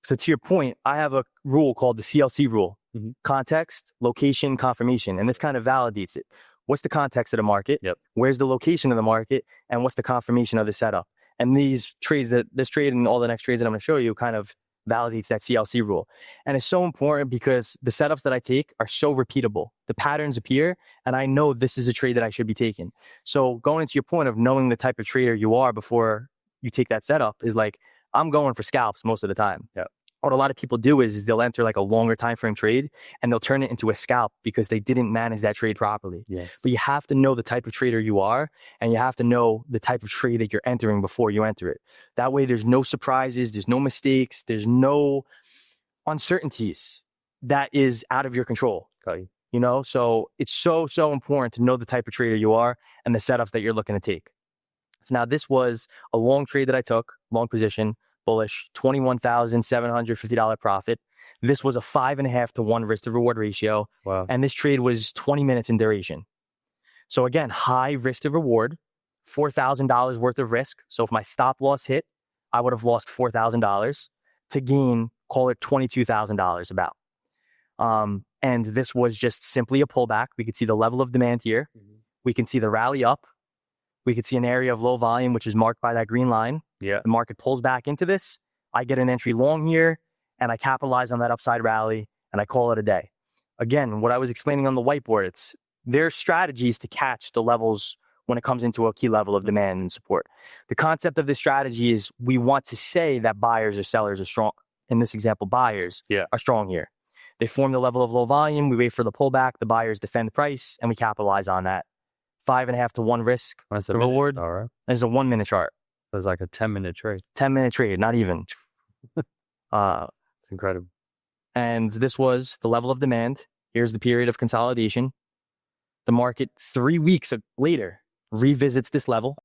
So to your point, I have a rule called the CLC rule, context, location, confirmation. And this kind of validates it. What's the context of the market? Yep. Where's the location of the market? And what's the confirmation of the setup? And this trade and all the next trades that I'm going to show you kind of validates that CLC rule. And it's so important because the setups that I take are so repeatable. The patterns appear and I know this is a trade that I should be taking. So going into your point of knowing the type of trader you are before you take that setup is like, I'm going for scalps most of the time. Yeah. What a lot of people do is they'll enter like a longer time frame trade and they'll turn it into a scalp because they didn't manage that trade properly. Yes. But you have to know the type of trader you are and you have to know the type of trade that you're entering before you enter it. That way there's no surprises, there's no mistakes, there's no uncertainties that is out of your control. Okay. You know, so it's so important to know the type of trader you are and the setups that you're looking to take. So now this was a long trade that I took, long position, bullish, $21,750 profit. This was a 5.5 to 1 risk to reward ratio. Wow. And this trade was 20 minutes in duration. So again, high risk to reward, $4,000 worth of risk. So if my stop loss hit, I would have lost $4,000 to gain, call it $22,000 about. And this was just simply a pullback. We could see the level of demand here. We can see the rally up. We could see an area of low volume, which is marked by that green line. Yeah. The market pulls back into this. I get an entry long here and I capitalize on that upside rally and I call it a day. Again, what I was explaining on the whiteboard, it's their strategies to catch the levels when it comes into a key level of demand and support. The concept of this strategy is we want to say that buyers or sellers are strong. In this example, buyers are strong here. They form the level of low volume. We wait for the pullback. The buyers defend the price and we capitalize on that. 5.5 to 1 risk to reward. All right. There's a 1 minute chart. It was like a 10-minute trade. 10-minute trade, not even. It's incredible. And this was the level of demand. Here's the period of consolidation. The market 3 weeks later revisits this level.